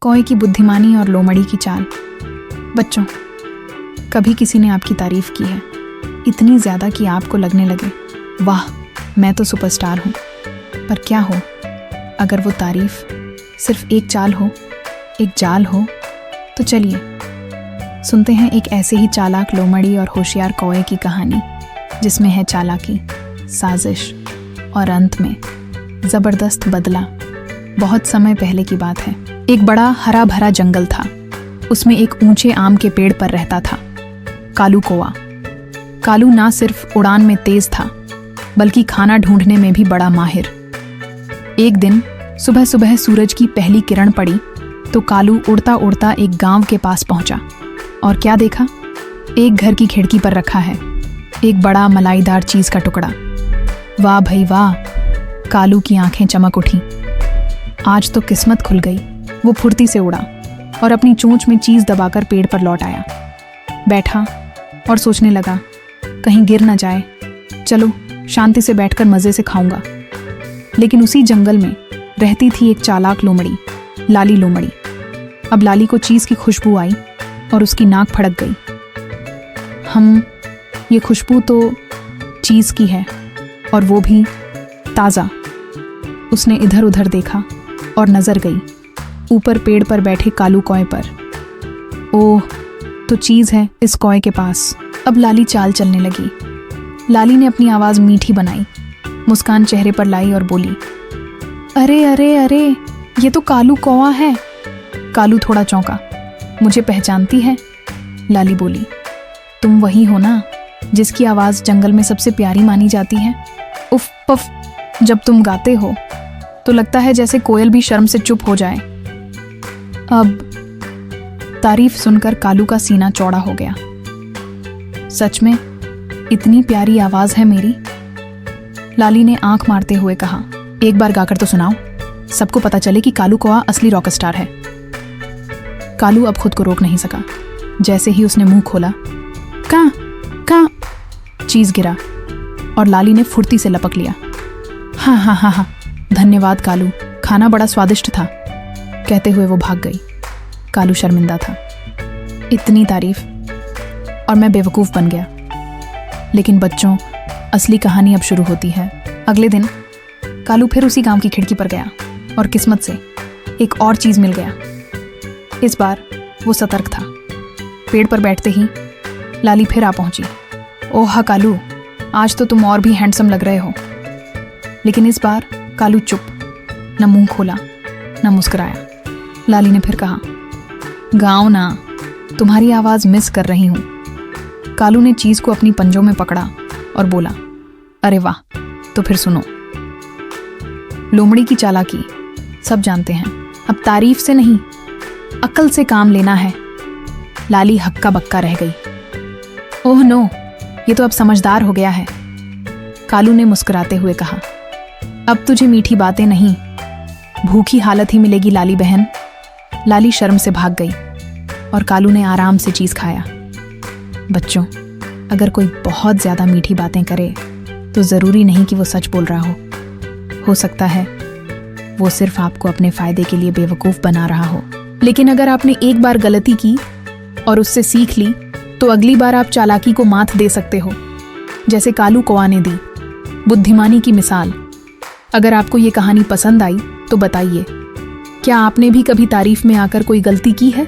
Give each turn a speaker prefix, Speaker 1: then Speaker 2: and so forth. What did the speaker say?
Speaker 1: कौए की बुद्धिमानी और लोमड़ी की चाल। बच्चों, कभी किसी ने आपकी तारीफ की है, इतनी ज़्यादा कि आपको लगने लगे वाह मैं तो सुपरस्टार हूँ। पर क्या हो अगर वो तारीफ सिर्फ एक चाल हो, एक जाल हो? तो चलिए सुनते हैं एक ऐसे ही चालाक लोमड़ी और होशियार कौए की कहानी, जिसमें है चालाकी, साजिश और अंत में ज़बरदस्त बदला। बहुत समय पहले की बात है। एक बड़ा हरा भरा जंगल था। उसमें एक ऊंचे आम के पेड़ पर रहता था कालू कौआ। कालू ना सिर्फ उड़ान में तेज था, बल्कि खाना ढूंढने में भी बड़ा माहिर। एक दिन सुबह सुबह सूरज की पहली किरण पड़ी तो कालू उड़ता उड़ता एक गांव के पास पहुंचा और क्या देखा? एक घर की खिड़की पर रखा है एक बड़ा मलाईदार चीज का टुकड़ा। वाह भाई वाह! कालू की आंखें चमक उठी। आज तो किस्मत खुल गई। वो फुर्ती से उड़ा और अपनी चोंच में चीज दबाकर पेड़ पर लौट आया। बैठा और सोचने लगा, कहीं गिर न जाए, चलो शांति से बैठकर मजे से खाऊंगा। लेकिन उसी जंगल में रहती थी एक चालाक लोमड़ी, लाली लोमड़ी। अब लाली को चीज की खुशबू आई और उसकी नाक फड़क गई। ये खुशबू तो चीज की है, और वो भी ताज़ा। उसने इधर उधर देखा और नजर गई ऊपर पेड़ पर बैठे कालू कौए पर। ओह, तो चीज है इस कौए के पास। अब लाली चाल चलने लगी। लाली ने अपनी आवाज मीठी बनाई, मुस्कान चेहरे पर लाई और बोली, अरे अरे अरे, ये तो कालू कौआ है। कालू थोड़ा चौंका। मुझे पहचानती है? लाली बोली, तुम वही हो ना जिसकी आवाज जंगल में सबसे प्यारी मानी जाती है। उफ पफ, जब तुम गाते हो तो लगता है जैसे कोयल भी शर्म से चुप हो जाए। अब तारीफ सुनकर कालू का सीना चौड़ा हो गया। सच में इतनी प्यारी आवाज है मेरी? लाली ने आंख मारते हुए कहा, एक बार गाकर तो सुनाओ, सबको पता चले कि कालू कौआ असली रॉक स्टार है। कालू अब खुद को रोक नहीं सका। जैसे ही उसने मुंह खोला, कहाँ कहाँ चीज गिरा और लाली ने फुर्ती से लपक लिया। हाँ हाँ हाँ हाँ, धन्यवाद कालू, खाना बड़ा स्वादिष्ट था, कहते हुए वो भाग गई। कालू शर्मिंदा था। इतनी तारीफ और मैं बेवकूफ़ बन गया। लेकिन बच्चों, असली कहानी अब शुरू होती है। अगले दिन कालू फिर उसी गांव की खिड़की पर गया और किस्मत से एक और चीज़ मिल गया। इस बार वो सतर्क था। पेड़ पर बैठते ही लाली फिर आ पहुंची। ओह हा कालू, आज तो तुम और भी हैंडसम लग रहे हो। लेकिन इस बार कालू चुप, न मुंह खोला न मुस्कुराया। लाली ने फिर कहा, गाओ ना, तुम्हारी आवाज़ मिस कर रही हूँ। कालू ने चीज़ को अपनी पंजों में पकड़ा और बोला, अरे वाह, तो फिर सुनो। लोमड़ी की चालाकी सब जानते हैं। अब तारीफ से नहीं, अक्ल से काम लेना है। लाली हक्का बक्का रह गई। ओह नो, ये तो अब समझदार हो गया है। कालू ने मुस्कुराते हुए कहा, अब तुझे मीठी बातें नहीं, भूखी हालत ही मिलेगी लाली बहन। लाली शर्म से भाग गई और कालू ने आराम से चीज खाया। बच्चों, अगर कोई बहुत ज्यादा मीठी बातें करे तो जरूरी नहीं कि वो सच बोल रहा हो सकता है वो सिर्फ आपको अपने फायदे के लिए बेवकूफ बना रहा हो। लेकिन अगर आपने एक बार गलती की और उससे सीख ली तो अगली बार आप चालाकी को मात दे सकते हो, जैसे कालू कौआ ने दी। बुद्धिमानी की मिसाल। अगर आपको ये कहानी पसंद आई तो बताइए, क्या आपने भी कभी तारीफ में आकर कोई गलती की है?